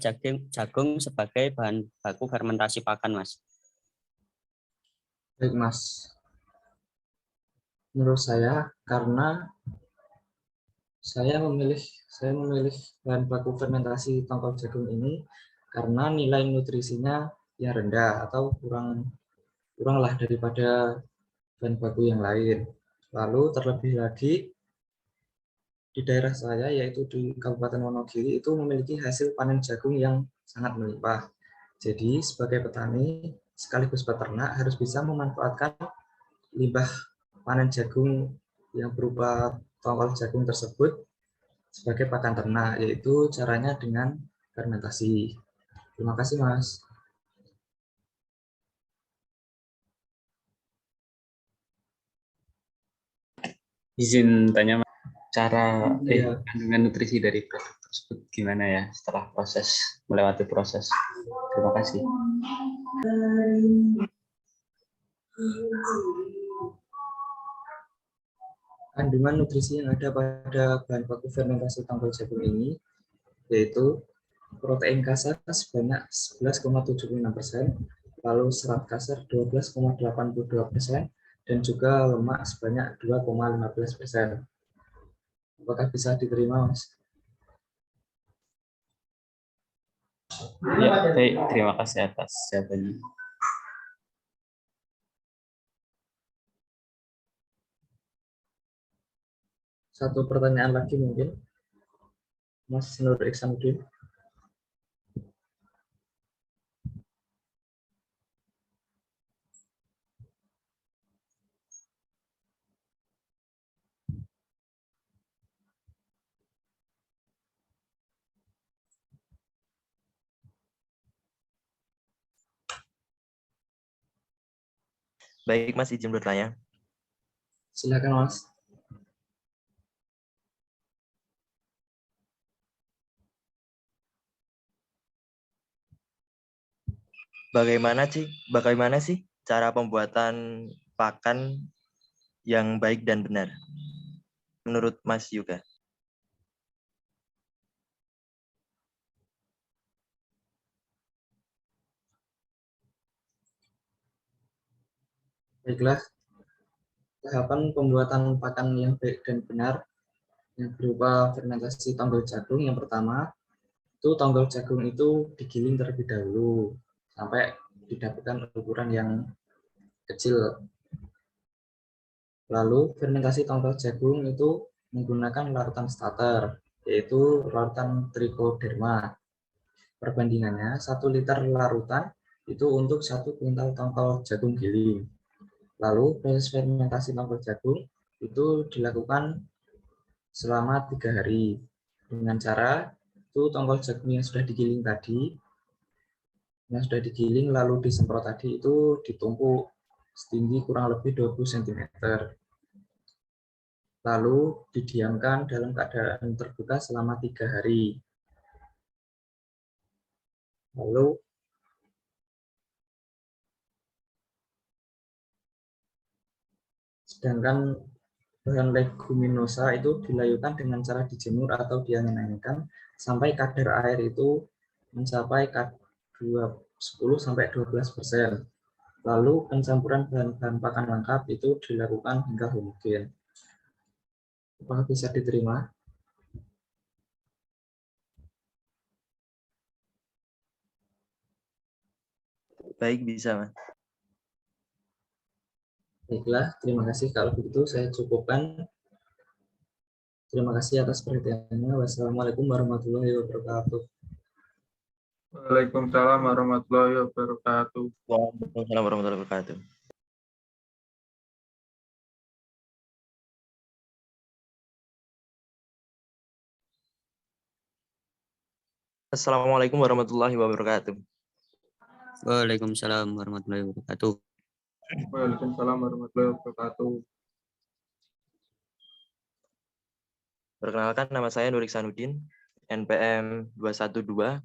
jagung sebagai bahan baku fermentasi pakan, Mas? Baik, Mas. Menurut saya, karena saya memilih bahan baku fermentasi tongkol jagung ini karena nilai nutrisinya yang rendah atau kuranglah daripada bahan baku yang lain. Lalu terlebih lagi di daerah saya, yaitu di Kabupaten Wonogiri, itu memiliki hasil panen jagung yang sangat melimpah. Jadi sebagai petani sekaligus peternak harus bisa memanfaatkan limbah panen jagung yang berupa tongkol jagung tersebut sebagai pakan ternak, yaitu caranya dengan fermentasi. Terima kasih, Mas. Izin tanya, Mas, cara Iya. kandungan nutrisi dari produk tersebut gimana ya setelah melewati proses? Terima kasih. Kandungan nutrisi yang ada pada bahan baku fermentasi tongkol jagung ini yaitu protein kasar sebanyak 11,76%, lalu serat kasar 12,82%, dan juga lemak sebanyak 2,15%. Apakah bisa diterima, Mas? Ya, baik. Terima kasih atas jawabannya. Satu pertanyaan lagi mungkin, Mas Nur Iksanuddin. Baik, Mas, izin bertanya. Silakan, Mas. Bagaimana sih cara pembuatan pakan yang baik dan benar menurut Mas Yuga? Baiklah, tahapan pembuatan pakan yang baik dan benar yang berupa fermentasi tonggol jagung. Yang pertama, itu tonggol jagung itu digiling terlebih dahulu sampai didapatkan ukuran yang kecil. Lalu fermentasi tonggol jagung itu menggunakan larutan starter, yaitu larutan trichoderma. Perbandingannya 1 liter larutan itu untuk 1 kuintal tongkol jagung giling. Lalu proses fermentasi tongkol jagung itu dilakukan selama 3 hari dengan cara itu tongkol jagung yang sudah digiling lalu disemprot tadi itu ditumpuk setinggi kurang lebih 20 cm. Lalu didiamkan dalam keadaan terbuka selama 3 hari. Lalu sedangkan bahan leguminosa itu dilayukan dengan cara dijemur atau diangin-anginkan sampai kadar air itu mencapai 10-12%. Lalu pencampuran bahan-bahan pakan lengkap itu dilakukan hingga homogen. Apakah bisa diterima? Baik, bisa, Mas. Baiklah, terima kasih. Kalau begitu saya cukupkan. Terima kasih atas perhatiannya. Wassalamualaikum warahmatullahi wabarakatuh. Waalaikumsalam warahmatullahi wabarakatuh. Waalaikumsalam warahmatullahi wabarakatuh. Assalamualaikum warahmatullahi wabarakatuh. Waalaikumsalam warahmatullahi wabarakatuh. Waalaikumsalam warahmatullahi wabarakatuh. Perkenalkan, nama saya Nur Iksanuddin, NPM 21207011080.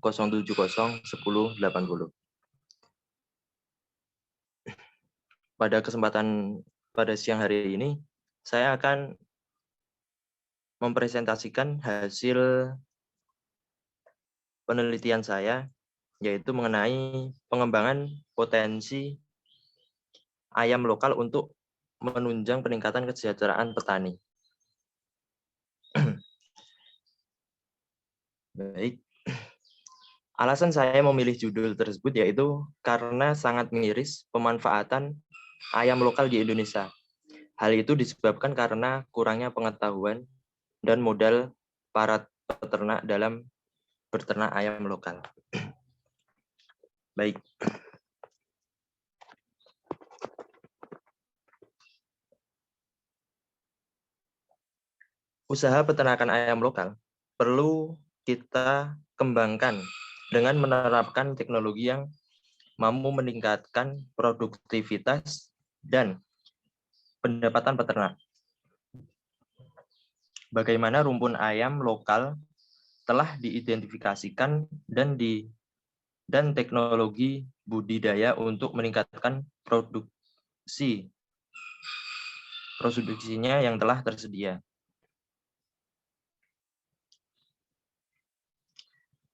Pada siang hari ini, saya akan mempresentasikan hasil penelitian saya, yaitu mengenai pengembangan potensi ayam lokal untuk menunjang peningkatan kesejahteraan petani. Baik. Alasan saya memilih judul tersebut yaitu karena sangat miris pemanfaatan ayam lokal di Indonesia. Hal itu disebabkan karena kurangnya pengetahuan dan modal para peternak dalam berternak ayam lokal. Baik. Usaha peternakan ayam lokal perlu kita kembangkan dengan menerapkan teknologi yang mampu meningkatkan produktivitas dan pendapatan peternak. Bagaimana rumpun ayam lokal telah diidentifikasikan dan teknologi budidaya untuk meningkatkan produksinya yang telah tersedia.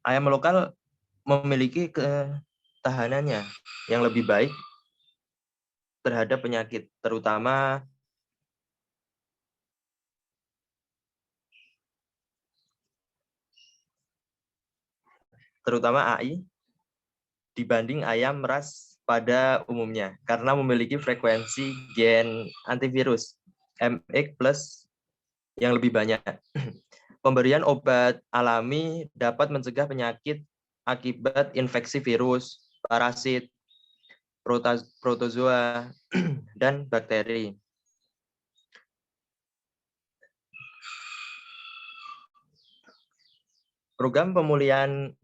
Ayam lokal memiliki ketahanannya yang lebih baik terhadap penyakit, terutama AI dibanding ayam ras pada umumnya karena memiliki frekuensi gen antivirus MX plus yang lebih banyak. Pemberian obat alami dapat mencegah penyakit akibat infeksi virus, parasit, protozoa, dan bakteri. Program pemuliaan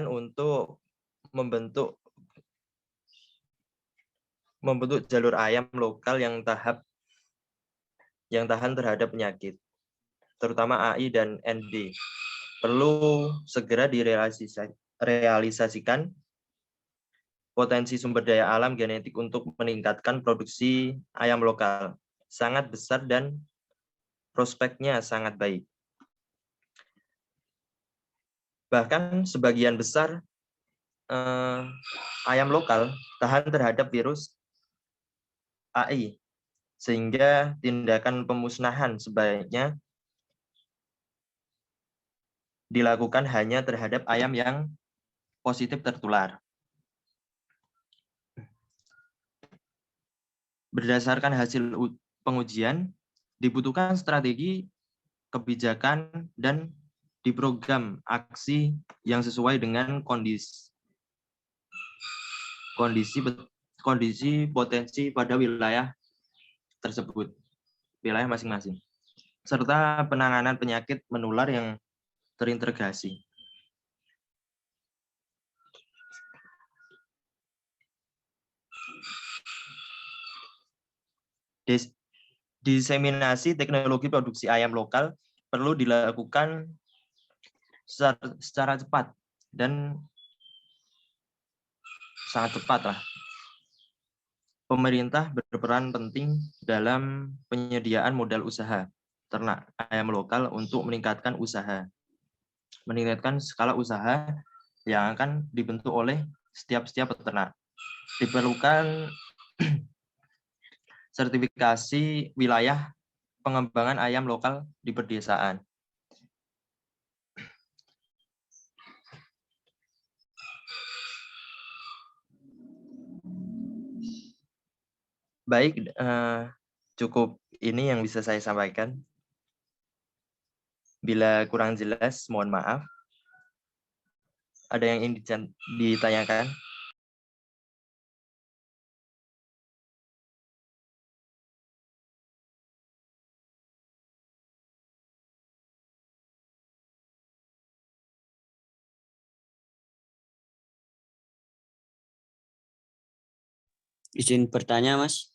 untuk membentuk membentuk jalur ayam lokal yang tahan terhadap penyakit, terutama AI dan ND. Perlu segera direalisasikan potensi sumber daya alam genetik untuk meningkatkan produksi ayam lokal. Sangat besar dan prospeknya sangat baik. Bahkan sebagian besar ayam lokal tahan terhadap virus AI, sehingga tindakan pemusnahan sebaiknya dilakukan hanya terhadap ayam yang positif tertular. Berdasarkan hasil pengujian, dibutuhkan strategi, kebijakan, dan diprogram aksi yang sesuai dengan kondisi potensi pada wilayah tersebut, wilayah masing-masing, serta penanganan penyakit menular yang terintegrasi. Diseminasi teknologi produksi ayam lokal perlu dilakukan secara cepat dan sangat cepat lah. Pemerintah berperan penting dalam penyediaan modal usaha ternak ayam lokal untuk meningkatkan skala usaha yang akan dibentuk oleh setiap peternak. Diperlukan sertifikasi wilayah pengembangan ayam lokal di pedesaan. Baik, cukup ini yang bisa saya sampaikan. Bila kurang jelas, mohon maaf. Ada yang ingin ditanyakan? Izin bertanya, Mas.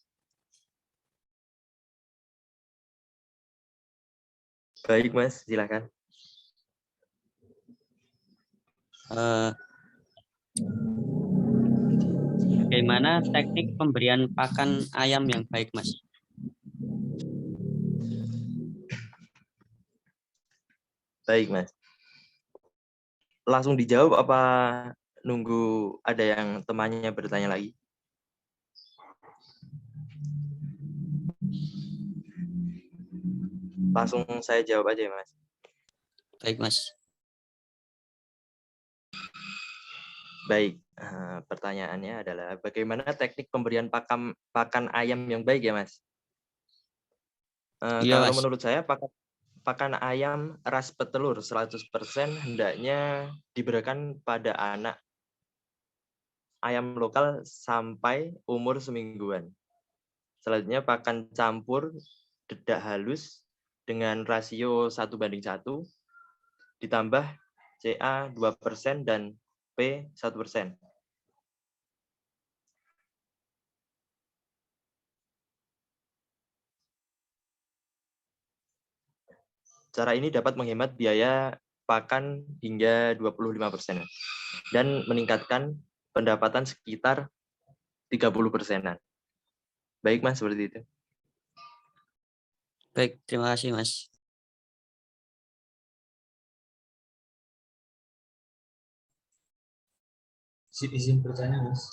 Baik, Mas, silakan. Bagaimana teknik pemberian pakan ayam yang baik, Mas? Baik, Mas. Langsung dijawab apa nunggu ada yang temannya bertanya lagi? Langsung saya jawab aja ya, Mas. Baik, Mas. Baik, pertanyaannya adalah bagaimana teknik pemberian pakan ayam yang baik ya, Mas? Iya, Kalau Mas. menurut saya pakan ayam ras petelur 100% hendaknya diberikan pada anak ayam lokal sampai umur semingguan. Selanjutnya pakan campur dedak halus dengan rasio 1:1, ditambah CA 2% dan P 1%. Cara ini dapat menghemat biaya pakan hingga 25% dan meningkatkan pendapatan sekitar 30%. Baik, Mas, seperti itu. Baik, terima kasih, Mas. Izin bertanya, Mas.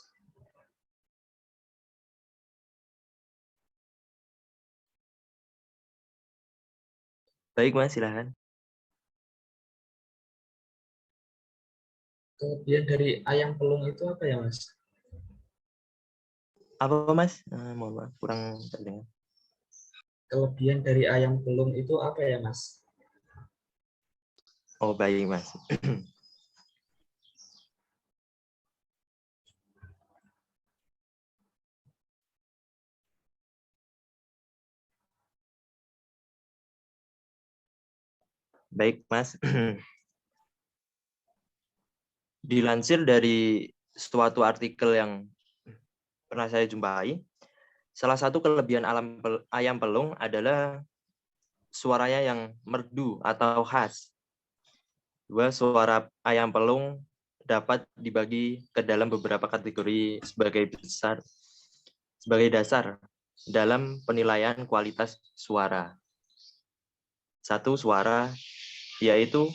Baik, Mas, silakan. Kelebihan dari ayam pelung itu apa ya, Mas? Apa, Mas? Mohon maaf, kurang terdengar. Kelebihan dari ayam pelung itu apa ya, Mas? Oh, baik, Mas. Baik, Mas. Dilansir dari suatu artikel yang pernah saya jumpai, salah satu kelebihan ayam pelung adalah suaranya yang merdu atau khas. Dua, suara ayam pelung dapat dibagi ke dalam beberapa kategori sebagai dasar dalam penilaian kualitas suara. Satu, suara, yaitu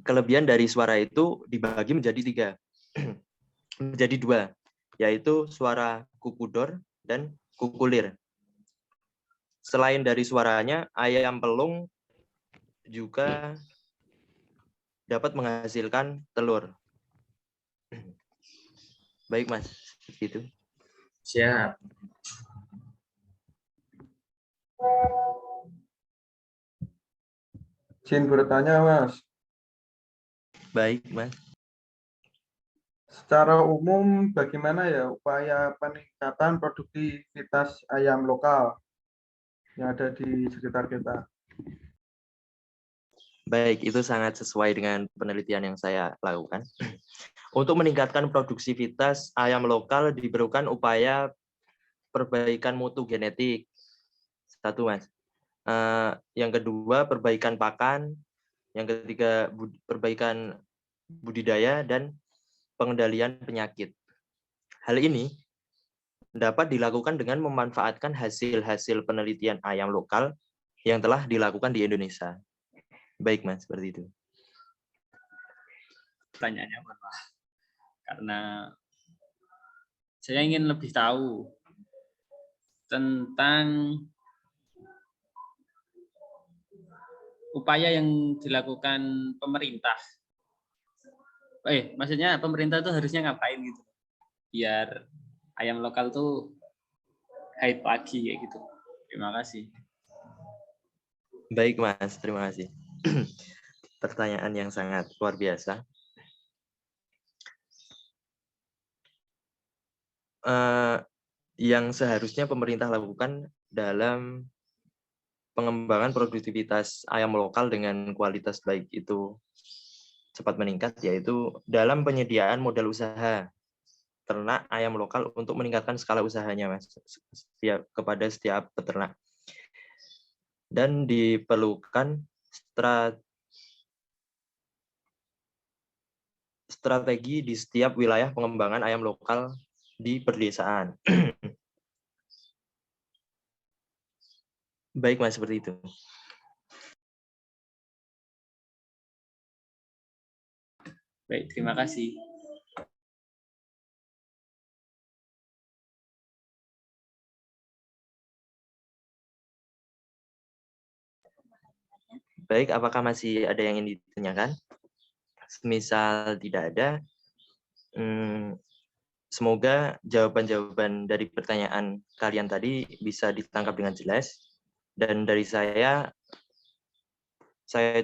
kelebihan dari suara itu dibagi menjadi 3, menjadi 2, yaitu suara kukudor dan kukulir. Selain dari suaranya, ayam pelung juga dapat menghasilkan telur. Baik, Mas, begitu. Siap. Izin bertanya, Mas. Baik, Mas. Secara umum, bagaimana ya upaya peningkatan produktivitas ayam lokal yang ada di sekitar kita? Baik, itu sangat sesuai dengan penelitian yang saya lakukan. Untuk meningkatkan produktivitas ayam lokal diperlukan upaya perbaikan mutu genetik. Satu, Mas. Yang kedua, perbaikan pakan. Yang ketiga, perbaikan budidaya dan pengendalian penyakit. Hal ini dapat dilakukan dengan memanfaatkan hasil-hasil penelitian ayam lokal yang telah dilakukan di Indonesia. Baik, Mas, seperti itu. Pertanyaannya apa? Karena saya ingin lebih tahu tentang upaya yang dilakukan pemerintah. Maksudnya pemerintah tuh harusnya ngapain gitu, biar ayam lokal tuh hype lagi kayak gitu. Terima kasih. Baik, Mas, terima kasih. Pertanyaan yang sangat luar biasa. Yang seharusnya pemerintah lakukan dalam pengembangan produktivitas ayam lokal dengan kualitas baik itu cepat meningkat, yaitu dalam penyediaan modal usaha ternak ayam lokal untuk meningkatkan skala usahanya, Mas, kepada setiap peternak. Dan diperlukan strategi di setiap wilayah pengembangan ayam lokal di perdesaan. Baik, Mas, seperti itu. Baik, terima kasih. Baik, apakah masih ada yang ingin ditanyakan? Misal tidak ada, semoga jawaban-jawaban dari pertanyaan kalian tadi bisa ditangkap dengan jelas. Dan dari saya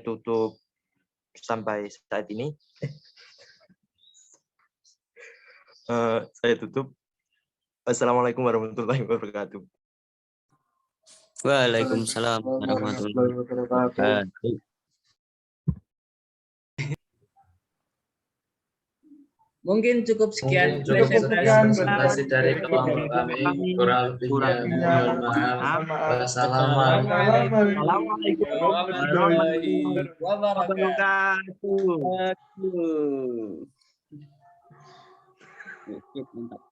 tutup sampai saat ini. Saya tutup. Assalamualaikum warahmatullahi wabarakatuh. Waalaikumsalam warahmatullahi wabarakatuh. Mungkin cukup sekian presentasi dari kelompok kami. Kurang lebihnya mohon maaf. Wassalamualaikum warahmatullahi Wabarakatuh. wabarakatuh.